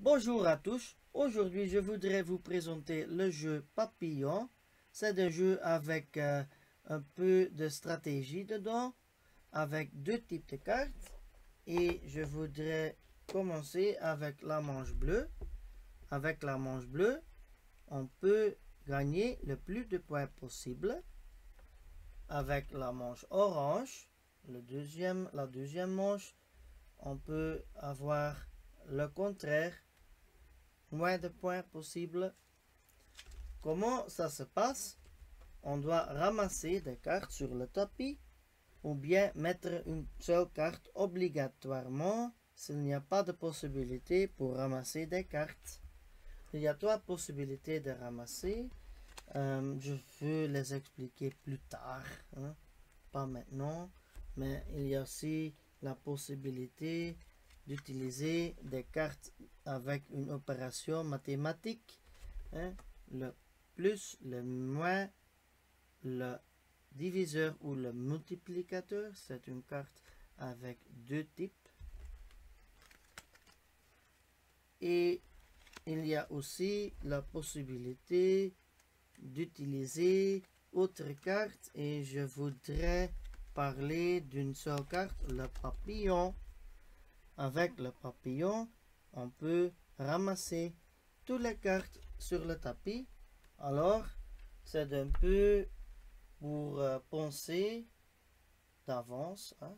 Bonjour à tous, aujourd'hui je voudrais vous présenter le jeu Papillon. C'est un jeu avec un peu de stratégie dedans, avec deux types de cartes. Et je voudrais commencer avec la manche bleue. Avec la manche bleue, on peut gagner le plus de points possible. Avec la manche orange, la deuxième manche, on peut avoir le contraire, moins de points possible. Comment ça se passe? On doit ramasser des cartes sur le tapis ou bien mettre une seule carte obligatoirement s'il n'y a pas de possibilité pour ramasser des cartes. Il y a trois possibilités de ramasser. Je veux les expliquer plus tard, hein? Pas maintenant, mais il y a aussi la possibilité d'utiliser des cartes avec une opération mathématique, hein? Le plus, le moins, le diviseur ou le multiplicateur. C'est une carte avec deux types. Et il y a aussi la possibilité d'utiliser autre carte et je voudrais parler d'une seule carte, le papillon. Avec le papillon, on peut ramasser toutes les cartes sur le tapis. Alors, c'est un peu pour penser d'avance, hein?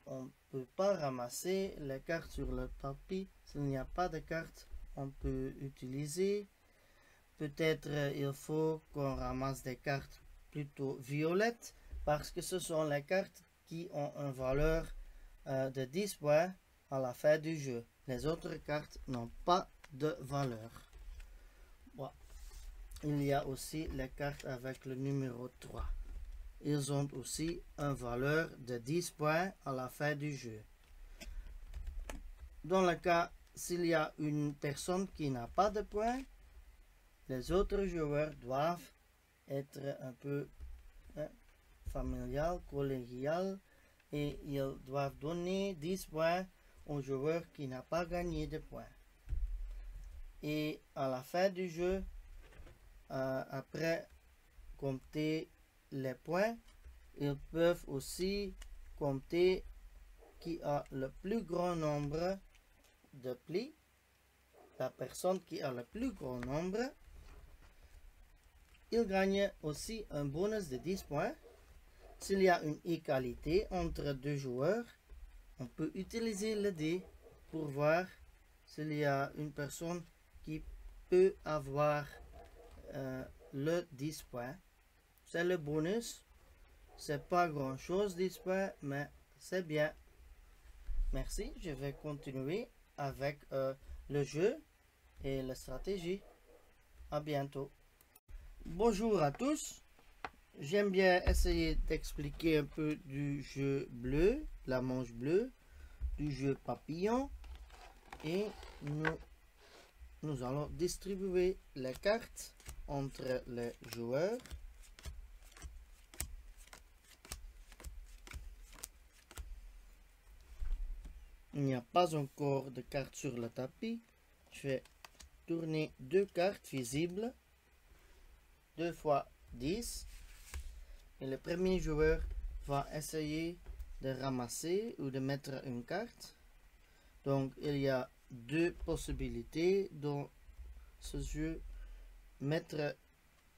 On ne peut pas ramasser les cartes sur le tapis. S'il n'y a pas de cartes, on peut utiliser. Peut-être il faut qu'on ramasse des cartes plutôt violettes parce que ce sont les cartes qui ont une valeur de 10 points à la fin du jeu. Les autres cartes n'ont pas de valeur. Bon. Il y a aussi les cartes avec le numéro 3. Ils ont aussi une valeur de 10 points à la fin du jeu. Dans le cas s'il y a une personne qui n'a pas de points, les autres joueurs doivent être un peu familial, collégial, et ils doivent donner 10 points au joueur qui n'a pas gagné de points. Et à la fin du jeu, après compter les points, ils peuvent aussi compter qui a le plus grand nombre de plis. La personne qui a le plus grand nombre, il gagne aussi un bonus de 10 points. S'il y a une égalité entre deux joueurs, on peut utiliser le dé pour voir s'il y a une personne qui peut avoir le 10 points. C'est le bonus. C'est pas grand chose 10 points, mais c'est bien. Merci, je vais continuer avec le jeu et la stratégie. À bientôt. Bonjour à tous. J'aime bien essayer d'expliquer un peu du jeu bleu, la manche bleue, du jeu papillon. Et nous allons distribuer les cartes entre les joueurs. Il n'y a pas encore de cartes sur le tapis. Je vais tourner deux cartes visibles. 2 fois 10. Et le premier joueur va essayer de ramasser ou de mettre une carte. Donc il y a deux possibilités dans ce jeu. Mettre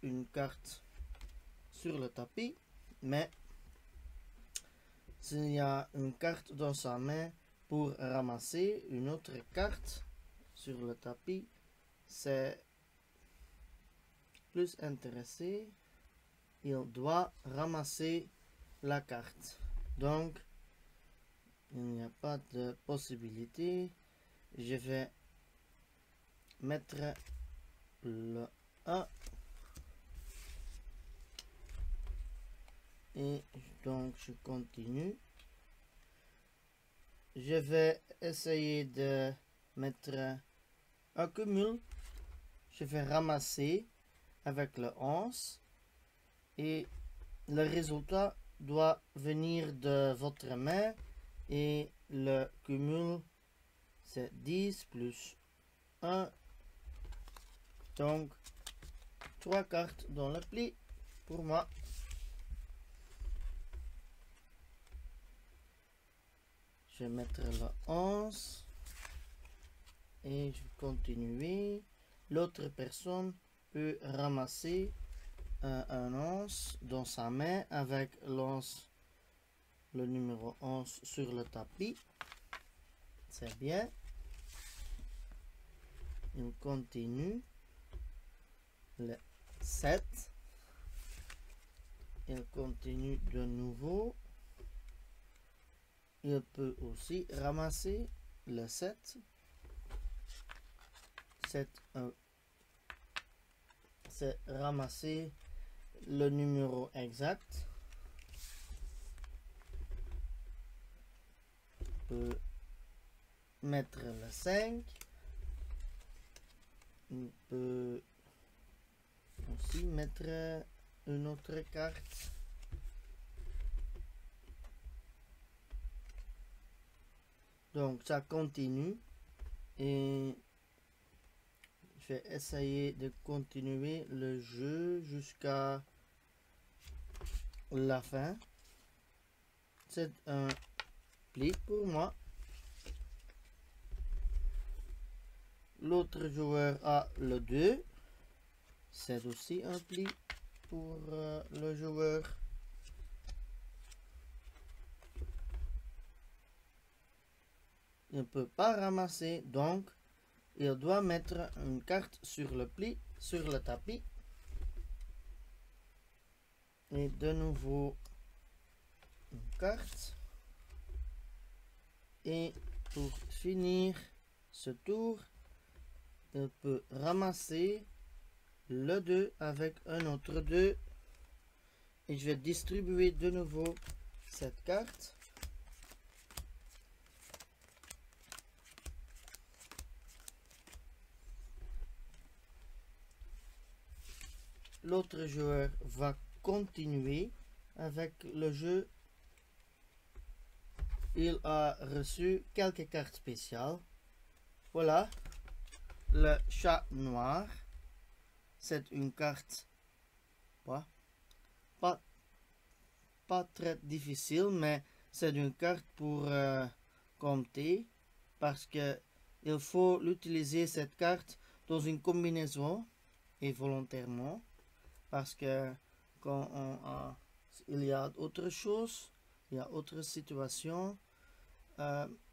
une carte sur le tapis, mais s'il y a une carte dans sa main pour ramasser une autre carte sur le tapis, c'est plus intéressé. Il doit ramasser la carte. Donc, il n'y a pas de possibilité. Je vais mettre le 1. Et donc, je continue. Je vais essayer de mettre un cumul. Je vais ramasser avec le 11. Et le résultat doit venir de votre main. Et le cumul, c'est 10 plus 1. Donc, 3 cartes dans le pli pour moi. Je vais mettre le 11 et je vais continuer. L'autre personne peut ramasser un 11 dans sa main avec le numéro 11 sur le tapis. C'est bien. Il continue. Le 7. Il continue de nouveau. Il peut aussi ramasser le 7. C'est ramasser le numéro exact. Il peut mettre le 5. Il peut aussi mettre une autre carte. Donc ça continue et je vais essayer de continuer le jeu jusqu'à la fin. C'est un pli pour moi. L'autre joueur a le 2. C'est aussi un pli pour le joueur. Il ne peut pas ramasser, donc il doit mettre une carte sur le pli, sur le tapis. Et de nouveau une carte. Et pour finir ce tour, il peut ramasser le 2 avec un autre 2. Et je vais distribuer de nouveau cette carte. L'autre joueur va continuer avec le jeu. Il a reçu quelques cartes spéciales. Voilà, le chat noir. C'est une carte pas très difficile, mais c'est une carte pour compter, parce que il faut l'utiliser cette carte dans une combinaison et volontairement, parce que quand il y a autre chose, il y a autre situation,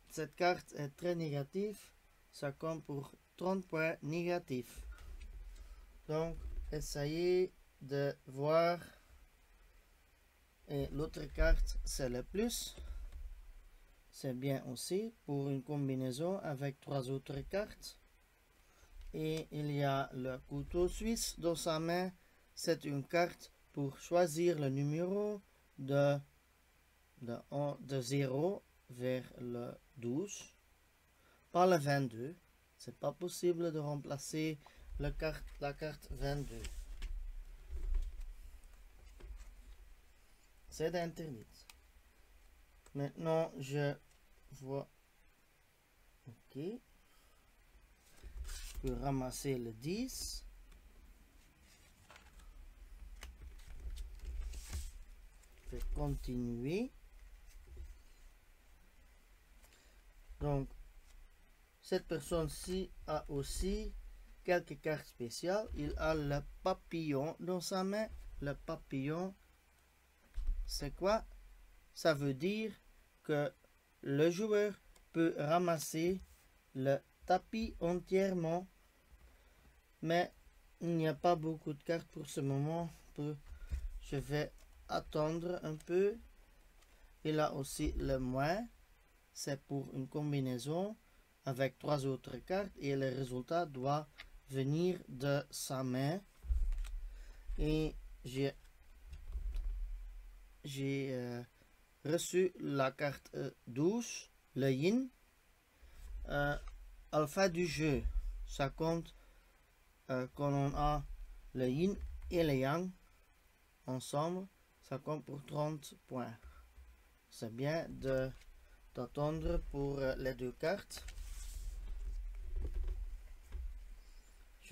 cette carte est très négative, ça compte pour 30 points négatifs. Donc essayez de voir. Et l'autre carte c'est le plus. C'est bien aussi pour une combinaison avec 3 autres cartes. Et il y a le couteau suisse dans sa main. C'est une carte pour choisir le numéro de 0 vers le 12. Pas le 22. C'est pas possible de remplacer la carte 22. C'est interdit. Maintenant, je vois. Ok. Je peux ramasser le 10. Je vais continuer. Donc, cette personne-ci a aussi quelques cartes spéciales. Il a le papillon dans sa main. Le papillon, c'est quoi? Ça veut dire que le joueur peut ramasser le tapis entièrement, mais il n'y a pas beaucoup de cartes pour ce moment. Je vais attendre un peu. Il a aussi le moins. C'est pour une combinaison avec 3 autres cartes et le résultat doit venir de sa main. Et j'ai reçu la carte 12, le yin. Alpha du jeu, ça compte quand on a le yin et le yang ensemble, ça compte pour 30 points. C'est bien d'attendre pour les 2 cartes.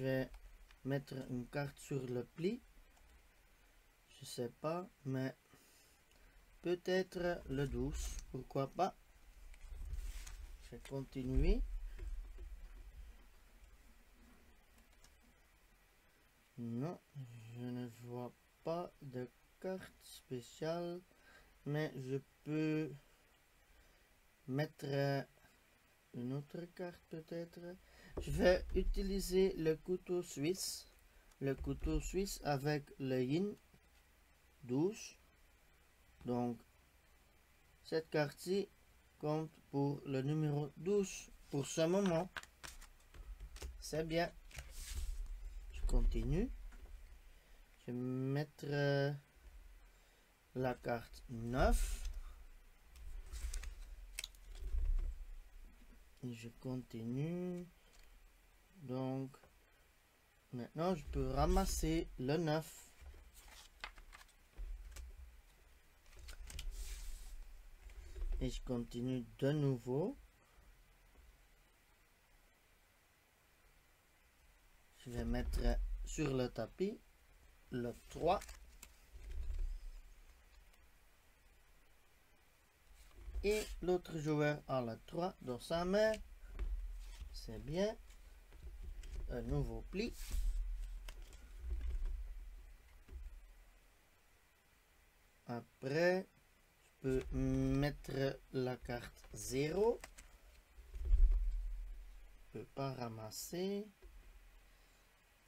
Je vais mettre une carte sur le pli. Je sais pas, mais peut-être le 12, pourquoi pas. Je vais continuer. Non, je ne vois pas de carte spéciale, mais je peux mettre une autre carte peut-être. Je vais utiliser le couteau suisse. Le couteau suisse avec le yin 12. Donc, cette carte-ci compte pour le numéro 12 pour ce moment. C'est bien. Je continue. Je vais mettre la carte 9. Et je continue. Donc, maintenant, je peux ramasser le 9. Et je continue de nouveau. Je vais mettre sur le tapis le 3. Et l'autre joueur a le 3 dans sa main. C'est bien. Un nouveau pli. Après, je peux mettre la carte 0. Je ne peux pas ramasser.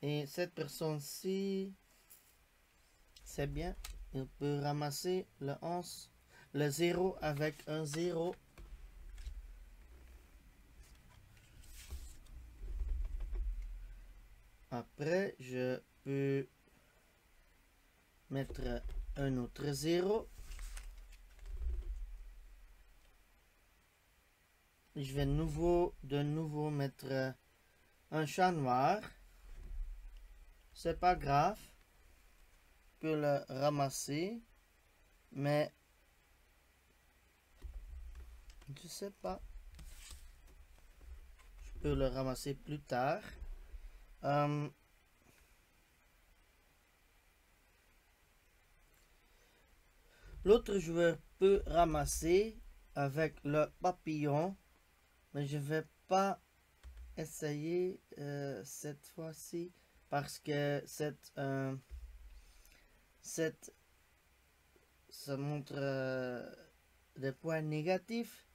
Et cette personne-ci, c'est bien. Il peut ramasser le 11. Le 0 avec un 0. Après, je peux mettre un autre 0. Je vais de nouveau mettre un chat noir. C'est pas grave. Je peux le ramasser. Mais je sais pas. Je peux le ramasser plus tard. L'autre joueur peut ramasser avec le papillon. Mais je vais pas essayer cette fois-ci. Parce que ça montre des points négatifs.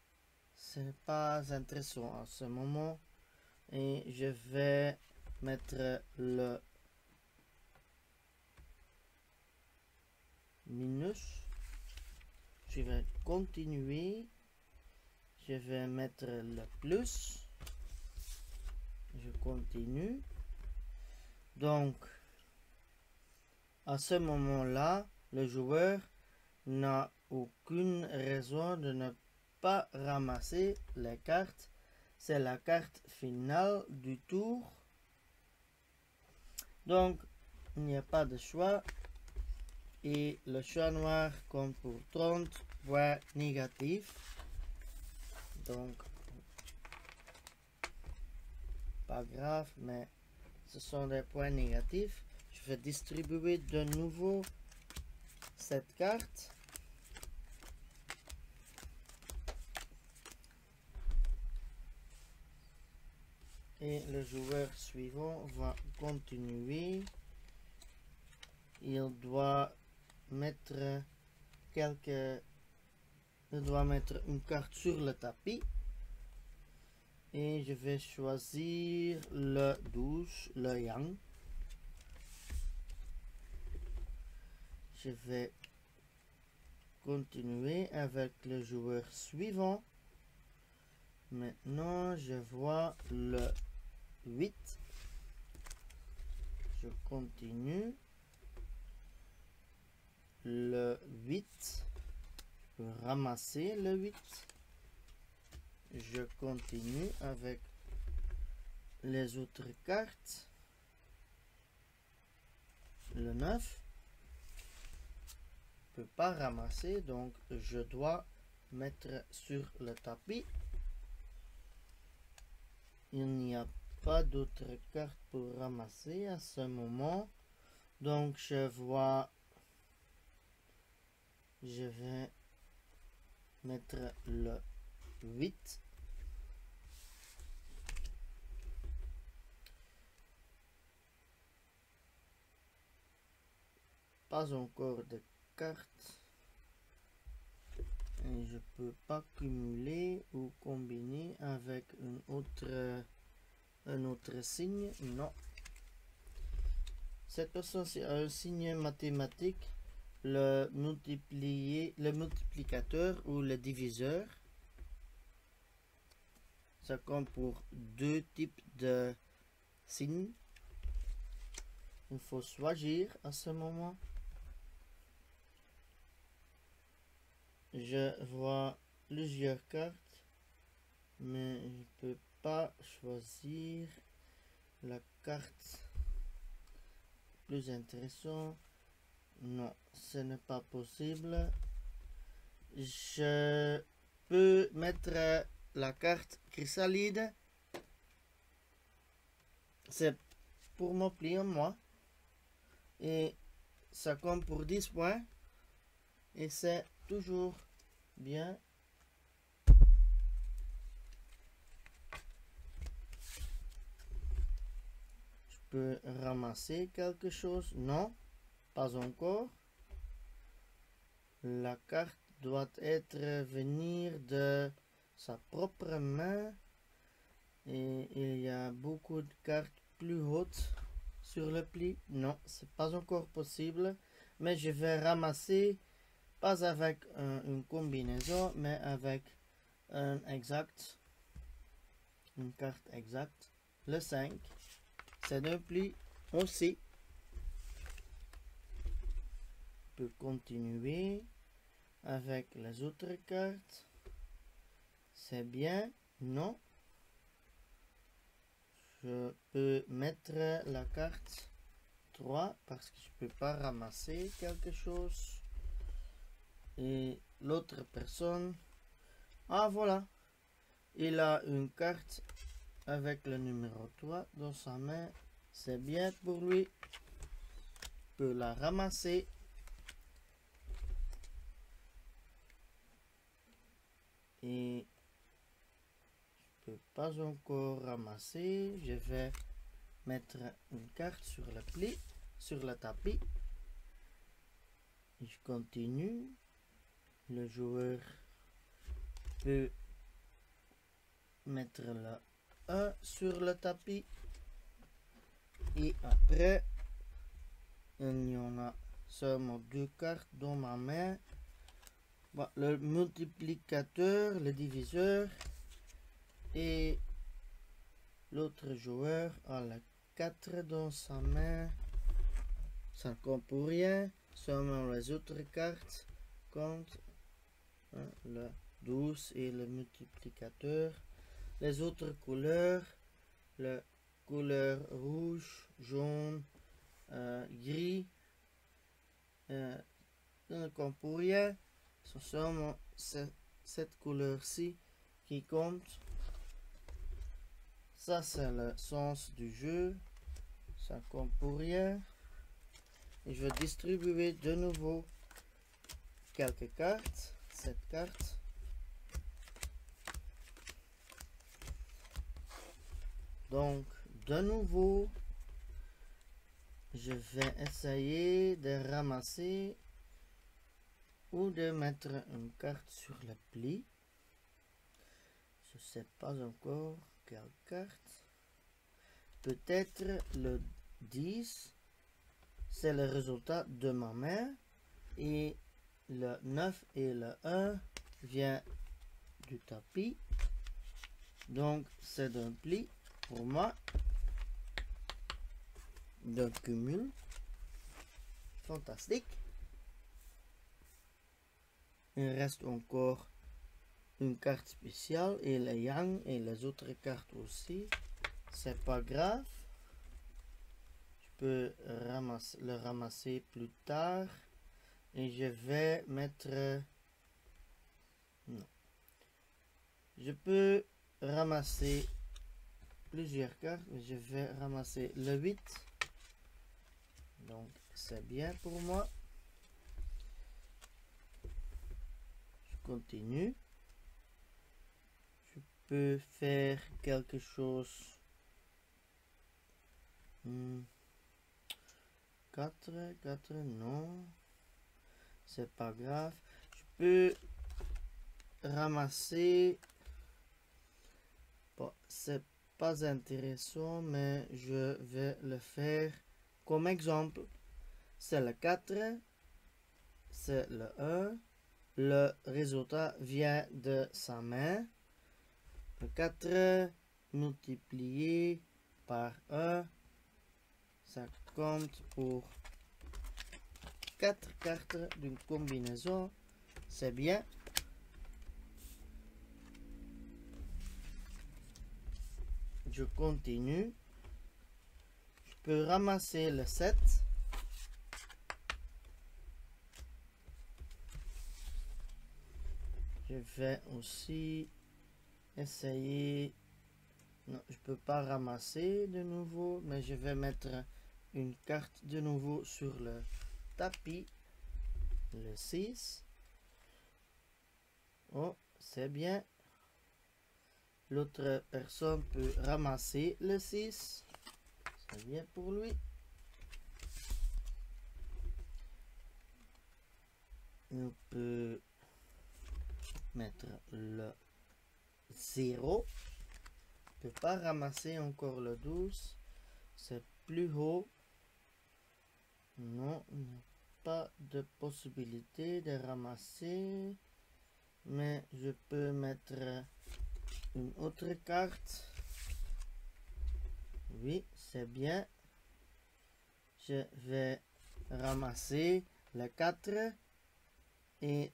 Ce n'est pas intéressant à ce moment. Et je vais mettre le minus. Je vais continuer. Je vais mettre le plus. Je continue. Donc, à ce moment-là, le joueur n'a aucune raison de ne pas ramasser les cartes. C'est la carte finale du tour. Donc, il n'y a pas de choix. Et le chat noir compte pour 30 points négatifs. Donc, pas grave, mais ce sont des points négatifs. Je vais distribuer de nouveau cette carte. Et le joueur suivant va continuer. Il doit mettre une carte sur le tapis. Et je vais choisir le 12, le yang. Je vais continuer avec le joueur suivant. Maintenant, je vois le 8. Je continue. Le 8. Je peux ramasser le 8. Je continue avec les autres cartes. Le 9. Je ne peux pas ramasser, donc je dois mettre sur le tapis. Il n'y a pas d'autres cartes pour ramasser à ce moment. Donc je vais mettre le 8. Pas encore de cartes. Et je peux pas cumuler ou combiner avec un autre signe. Non. Cette personne, c'est un signe mathématique. Le multiplicateur ou le diviseur. Ça compte pour deux types de signes. Il faut choisir à ce moment. Je vois plusieurs cartes, mais je ne peux pas choisir la carte plus intéressante. Non, ce n'est pas possible. Je peux mettre la carte chrysalide. C'est pour mon pliant, moi. Et ça compte pour 10 points. Et c'est toujours bien. Je peux ramasser quelque chose. Non, pas encore. La carte doit venir de sa propre main. Et il y a beaucoup de cartes plus hautes sur le pli. Non, c'est pas encore possible. Mais je vais ramasser, pas avec une combinaison, mais avec un exact. Une carte exacte. Le 5. C'est un pli aussi. Je peux continuer avec les autres cartes. C'est bien. Non. Je peux mettre la carte 3 parce que je peux pas ramasser quelque chose. Et l'autre personne, ah voilà, il a une carte avec le numéro 3 dans sa main. C'est bien pour lui. Il peut la ramasser. Et je peux pas encore ramasser. Je vais mettre une carte sur le pli, sur le tapis. Je continue. Le joueur peut mettre le 1 sur le tapis. Et après, il y en a seulement 2 cartes dans ma main. Bon, le multiplicateur, le diviseur. Et l'autre joueur a le 4 dans sa main. Ça ne compte pour rien. Seulement les autres cartes comptent. Le 12 et le multiplicateur. Les autres couleurs. La couleur rouge, jaune, gris. Ça ne compte pour rien. Ce sont seulement cette couleur-ci qui compte. Ça, c'est le sens du jeu. Ça compte pour rien. Et je vais distribuer de nouveau quelques cartes. Cette carte. Donc, de nouveau, je vais essayer de ramasser ou de mettre une carte sur le pli. Je ne sais pas encore quelle carte. Peut-être le 10. C'est le résultat de ma main. Et le 9 et le 1 vient du tapis. Donc c'est un pli pour moi. D'un cumul. Fantastique. Il reste encore une carte spéciale et le yang et les autres cartes aussi. C'est pas grave. Je peux le ramasser plus tard. Et je vais mettre... Non. Je peux ramasser plusieurs cartes, mais je vais ramasser le 8. Donc, c'est bien pour moi. Je continue. Je peux faire quelque chose. 4, non. C'est pas grave. Je peux ramasser. Bon, c'est pas intéressant, mais je vais le faire comme exemple. C'est le 4, c'est le 1. Le résultat vient de sa main. Le 4 multiplié par 1, ça compte pour 4 cartes d'une combinaison. C'est bien. Je continue. Je peux ramasser le 7. Je vais aussi essayer. Non, je peux pas ramasser de nouveau, mais je vais mettre une carte de nouveau sur le tapis. Le 6. Oh, c'est bien. L'autre personne peut ramasser le 6. C'est bien pour lui. On peut mettre le 0. Je ne peux pas ramasser encore le 12. C'est plus haut. Non, il n'y a pas de possibilité de ramasser. Mais je peux mettre une autre carte. Oui, c'est bien. Je vais ramasser le 4. Et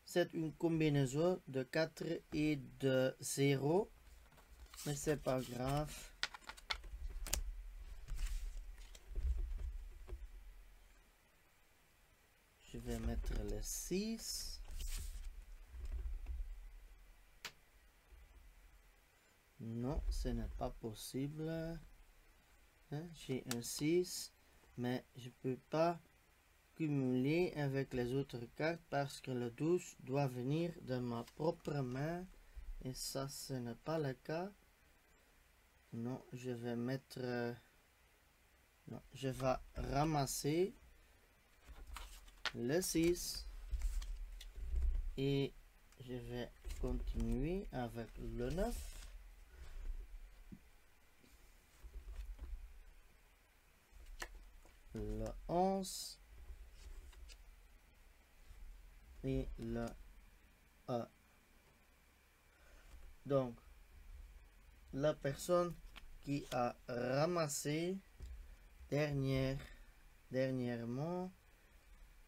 c'est une combinaison de 4 et de 0. Mais c'est pas grave. Je vais mettre le 6. Non, ce n'est pas possible. Hein, j'ai un 6, mais je ne peux pas cumuler avec les autres cartes parce que le 12 doit venir de ma propre main. Et ça, ce n'est pas le cas. Non, je vais mettre... non, je vais ramasser le 6. Et je vais continuer avec le 9. Le 11 et le 1. Donc, la personne qui a ramassé dernièrement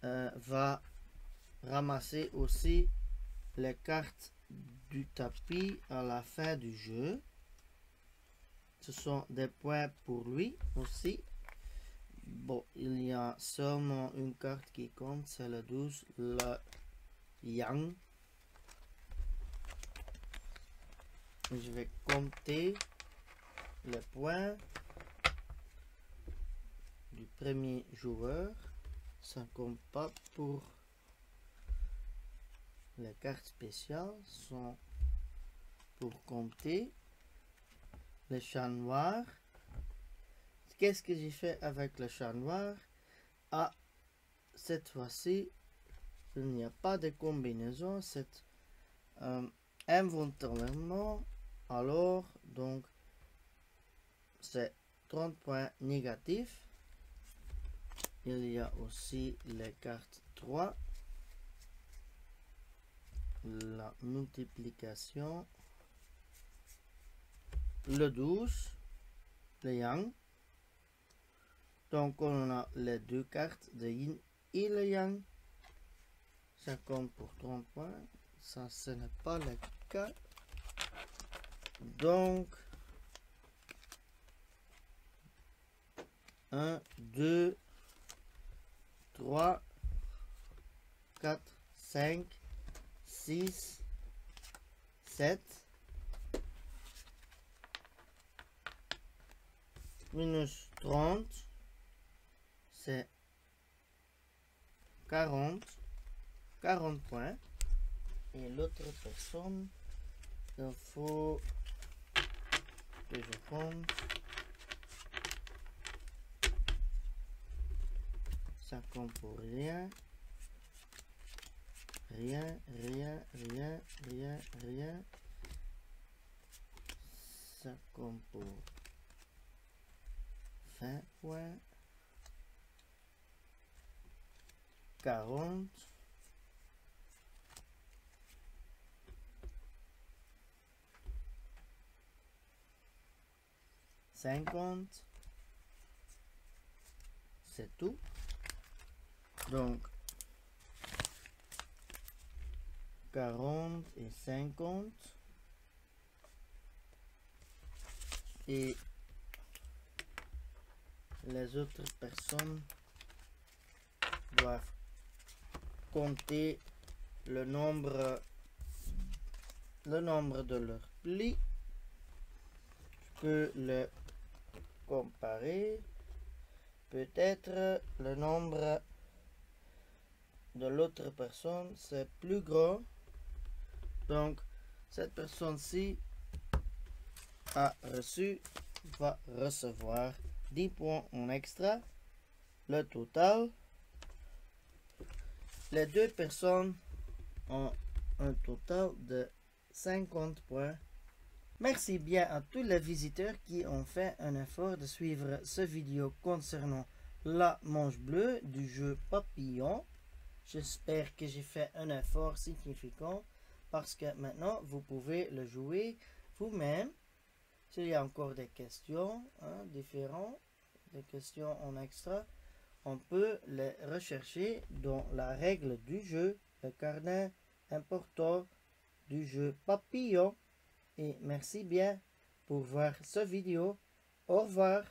va ramasser aussi les cartes du tapis à la fin du jeu. Ce sont des points pour lui aussi. Bon, il y a seulement une carte qui compte, c'est le 12, le Yang. Je vais compter les points du premier joueur. Ça ne compte pas pour les cartes spéciales, sont pour compter. Le chat noir. Qu'est-ce que j'ai fait avec le chat noir? Ah, cette fois-ci, il n'y a pas de combinaison. C'est involontairement. Alors, donc, c'est 30 points négatifs. Il y a aussi les cartes 3. La multiplication. Le 12. Le yang. Donc, on a les deux cartes de yin et le yang. Ça compte pour 30 points. Ça, ce n'est pas le cas. Donc, 1, 2, 3, 4, 5, 6, 7, minus 30, c'est 40 points. Et l'autre personne, il faut que je compte. Ça compte pour rien. Rien. Ça compte pour 20 points. 40. 50. C'est tout. Donc 40 et 50. Et les autres personnes doivent compter le nombre de leurs plis. Je peux le comparer. Peut-être le nombre de l'autre personne c'est plus gros. Donc cette personne-ci va recevoir 10 points en extra. Le total, les deux personnes ont un total de 50 points. Merci bien à tous les visiteurs qui ont fait un effort de suivre cette vidéo concernant la manche bleue du jeu Papillon. J'espère que j'ai fait un effort significant parce que maintenant vous pouvez le jouer vous-même. S'il y a encore des questions différentes, des questions en extra, on peut les rechercher dans la règle du jeu, le carnet important du jeu Papillon. Et merci bien pour voir cette vidéo. Au revoir.